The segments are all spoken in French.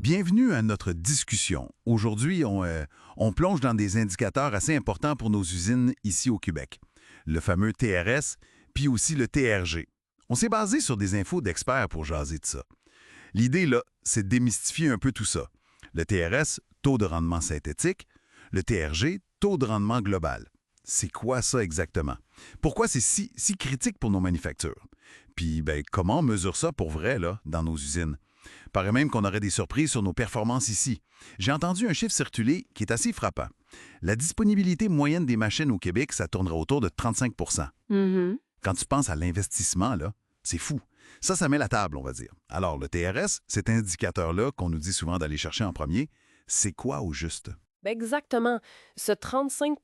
Bienvenue à notre discussion. Aujourd'hui, on plonge dans des indicateurs assez importants pour nos usines ici au Québec. Le fameux TRS, puis aussi le TRG. On s'est basé sur des infos d'experts pour jaser de ça. L'idée, là, c'est de démystifier un peu tout ça. Le TRS, taux de rendement synthétique. Le TRG, taux de rendement global. C'est quoi ça exactement? Pourquoi c'est si critique pour nos manufactures? Puis, comment on mesure ça pour vrai, là, dans nos usines? Paraît même qu'on aurait des surprises sur nos performances ici. J'ai entendu un chiffre circuler qui est assez frappant. La disponibilité moyenne des machines au Québec, ça tournera autour de 35 Mhm. Quand tu penses à l'investissement, là, c'est fou. Ça met la table, on va dire. Alors, le TRS, cet indicateur-là qu'on nous dit souvent d'aller chercher en premier, c'est quoi au juste? Exactement. Ce 35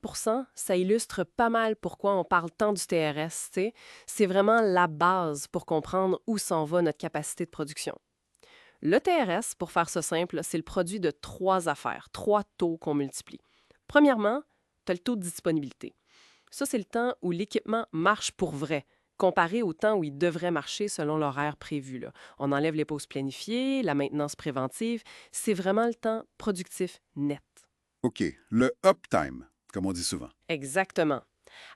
ça illustre pas mal pourquoi on parle tant du TRS. Tu sais. C'est vraiment la base pour comprendre où s'en va notre capacité de production. Le TRS, pour faire ça simple, c'est le produit de trois affaires, trois taux qu'on multiplie. Premièrement, tu as le taux de disponibilité. Ça, c'est le temps où l'équipement marche pour vrai, comparé au temps où il devrait marcher selon l'horaire prévu. Là. On enlève les pauses planifiées, la maintenance préventive. C'est vraiment le temps productif net. OK, le uptime, comme on dit souvent. Exactement.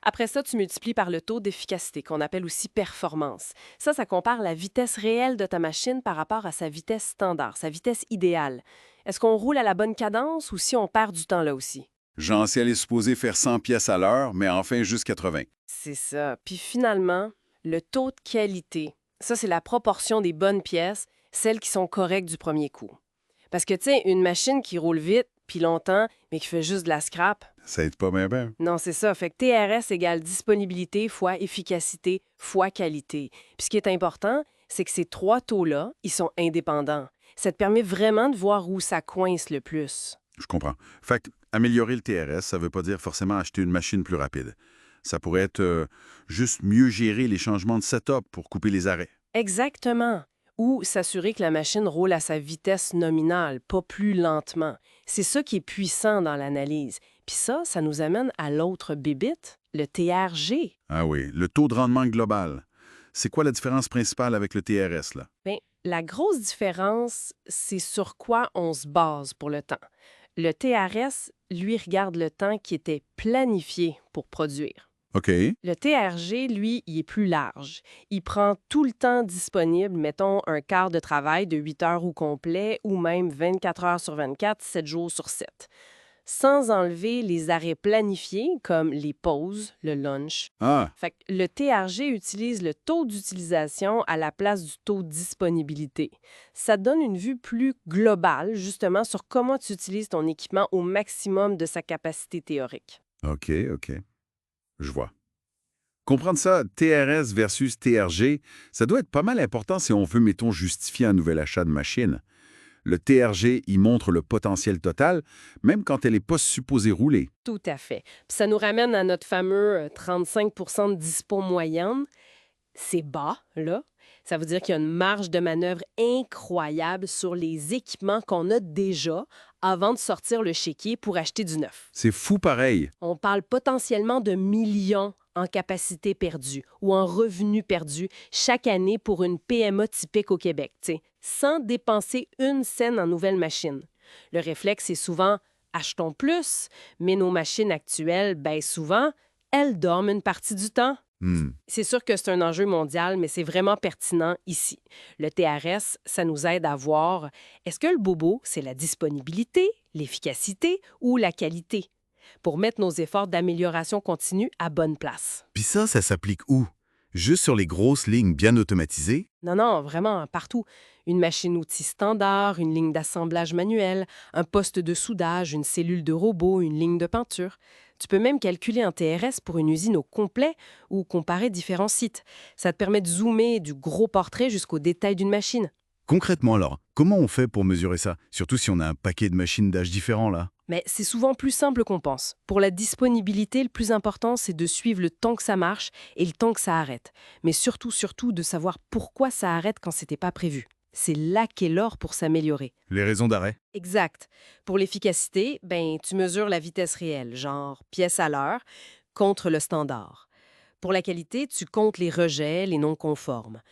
Après ça, tu multiplies par le taux d'efficacité, qu'on appelle aussi performance. Ça compare la vitesse réelle de ta machine par rapport à sa vitesse standard, sa vitesse idéale. Est-ce qu'on roule à la bonne cadence ou si on perd du temps là aussi? J'en sais aller supposer faire 100 pièces à l'heure, mais enfin juste 80. C'est ça. Puis finalement, le taux de qualité. Ça, c'est la proportion des bonnes pièces, celles qui sont correctes du premier coup. Parce que, tu sais, une machine qui roule vite, puis longtemps, mais qui fait juste de la scrap, Ça aide pas bien. non, c'est ça. Fait que TRS égale disponibilité fois efficacité fois qualité. Puis ce qui est important, c'est que ces trois taux-là, ils sont indépendants. Ça te permet vraiment de voir où ça coince le plus. Je comprends. Fait que améliorer le TRS, ça veut pas dire forcément acheter une machine plus rapide. Ça pourrait être juste mieux gérer les changements de setup pour couper les arrêts. Exactement. Ou s'assurer que la machine roule à sa vitesse nominale, pas plus lentement. C'est ça qui est puissant dans l'analyse. Puis ça nous amène à l'autre bébite, le TRG. Ah oui, le taux de rendement global. C'est quoi la différence principale avec le TRS, là? Bien, la grosse différence, c'est sur quoi on se base pour le temps. Le TRS, lui, regarde le temps qui était planifié pour produire. OK. Le TRG, lui, il est plus large. Il prend tout le temps disponible, mettons un quart de travail de 8 heures au complet ou même 24 heures sur 24, 7 jours sur 7, sans enlever les arrêts planifiés comme les pauses, le lunch. Ah, Fait que le TRG utilise le taux d'utilisation à la place du taux de disponibilité. Ça te donne une vue plus globale, justement, sur comment tu utilises ton équipement au maximum de sa capacité théorique. OK. Je vois. Comprendre ça, TRS versus TRG, ça doit être pas mal important si on veut, mettons, justifier un nouvel achat de machine. Le TRG, il montre le potentiel total, même quand elle n'est pas supposée rouler. Tout à fait. Puis ça nous ramène à notre fameux 35 de dispo moyenne. C'est bas, là. Ça veut dire qu'il y a une marge de manœuvre incroyable sur les équipements qu'on a déjà avant de sortir le chéquier pour acheter du neuf. C'est fou pareil. On parle potentiellement de millions en capacité perdue ou en revenus perdus chaque année pour une PME typique au Québec, tu sais, sans dépenser une scène en nouvelles machines. Le réflexe est souvent achetons plus, mais nos machines actuelles, souvent, elles dorment une partie du temps. Hmm. C'est sûr que c'est un enjeu mondial, mais c'est vraiment pertinent ici. Le TRS, ça nous aide à voir est-ce que le bobo, c'est la disponibilité, l'efficacité ou la qualité? Pour mettre nos efforts d'amélioration continue à bonne place. Puis ça s'applique où? Juste sur les grosses lignes bien automatisées? Non, vraiment, partout. Une machine-outil standard, une ligne d'assemblage manuel, un poste de soudage, une cellule de robot, une ligne de peinture. Tu peux même calculer un TRS pour une usine au complet ou comparer différents sites. Ça te permet de zoomer du gros portrait jusqu'au détail d'une machine. Concrètement alors, comment on fait pour mesurer ça? Surtout si on a un paquet de machines d'âge différents là. Mais c'est souvent plus simple qu'on pense. Pour la disponibilité, le plus important, c'est de suivre le temps que ça marche et le temps que ça arrête. Mais surtout, de savoir pourquoi ça arrête quand c'était pas prévu. C'est là qu'est l'or pour s'améliorer. Les raisons d'arrêt? Exact. Pour l'efficacité, tu mesures la vitesse réelle, genre pièce à l'heure, contre le standard. Pour la qualité, tu comptes les rejets, les non conformes.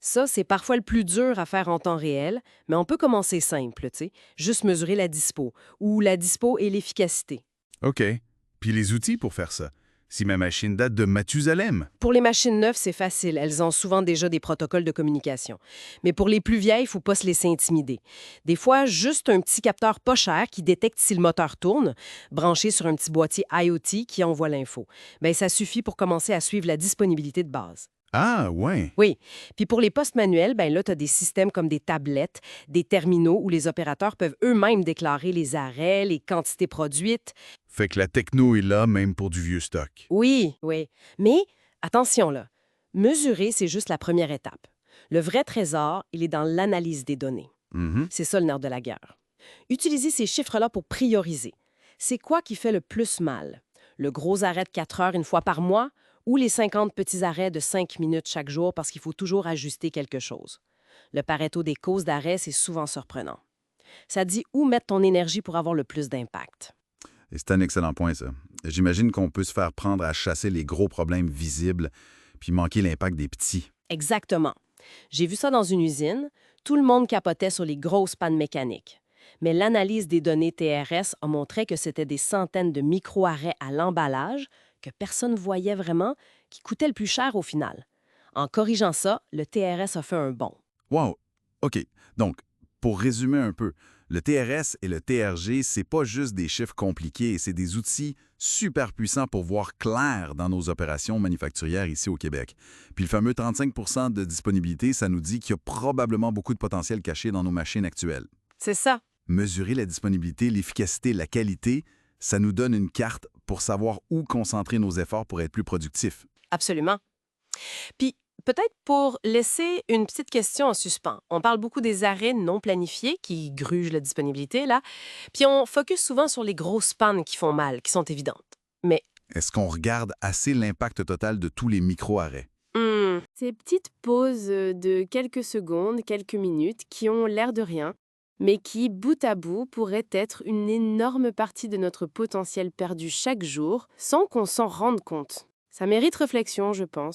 Ça, c'est parfois le plus dur à faire en temps réel, mais on peut commencer simple, tu sais, juste mesurer la dispo, ou la dispo et l'efficacité. OK. Puis les outils pour faire ça. Si ma machine date de Mathusalem. Pour les machines neuves, c'est facile. Elles ont souvent déjà des protocoles de communication. Mais pour les plus vieilles, il ne faut pas se laisser intimider. Des fois, juste un petit capteur pas cher qui détecte si le moteur tourne, branché sur un petit boîtier IoT qui envoie l'info. Bien, ça suffit pour commencer à suivre la disponibilité de base. Ah, ouais. Oui. Puis pour les postes manuels, ben là, tu as des systèmes comme des tablettes, des terminaux où les opérateurs peuvent eux-mêmes déclarer les arrêts, les quantités produites. Fait que la techno est là même pour du vieux stock. Oui, oui. Mais attention là, mesurer, c'est juste la première étape. Le vrai trésor, il est dans l'analyse des données. Mhm. C'est ça le nerf de la guerre. Utilisez ces chiffres-là pour prioriser. C'est quoi qui fait le plus mal? Le gros arrêt de 4 heures une fois par mois ou les 50 petits arrêts de 5 minutes chaque jour parce qu'il faut toujours ajuster quelque chose? Le Pareto des causes d'arrêt, c'est souvent surprenant. Ça dit où mettre ton énergie pour avoir le plus d'impact. Et c'est un excellent point, ça. J'imagine qu'on peut se faire prendre à chasser les gros problèmes visibles puis manquer l'impact des petits. Exactement. J'ai vu ça dans une usine. Tout le monde capotait sur les grosses pannes mécaniques. Mais l'analyse des données TRS a montré que c'était des centaines de micro-arrêts à l'emballage que personne ne voyait vraiment, qui coûtaient le plus cher au final. En corrigeant ça, le TRS a fait un bond. Wow! OK. Donc, pour résumer un peu, le TRS et le TRG, c'est pas juste des chiffres compliqués, c'est des outils super puissants pour voir clair dans nos opérations manufacturières ici au Québec. Puis le fameux 35 de disponibilité, ça nous dit qu'il y a probablement beaucoup de potentiel caché dans nos machines actuelles. C'est ça. Mesurer la disponibilité, l'efficacité, la qualité, ça nous donne une carte pour savoir où concentrer nos efforts pour être plus productifs. Absolument. Puis, peut-être pour laisser une petite question en suspens. On parle beaucoup des arrêts non planifiés qui grugent la disponibilité, là. Puis on focus souvent sur les grosses pannes qui font mal, qui sont évidentes. Mais, Est-ce qu'on regarde assez l'impact total de tous les micro-arrêts? Ces petites pauses de quelques secondes, quelques minutes, qui ont l'air de rien, mais qui, bout à bout, pourraient être une énorme partie de notre potentiel perdu chaque jour, sans qu'on s'en rende compte. Ça mérite réflexion, je pense.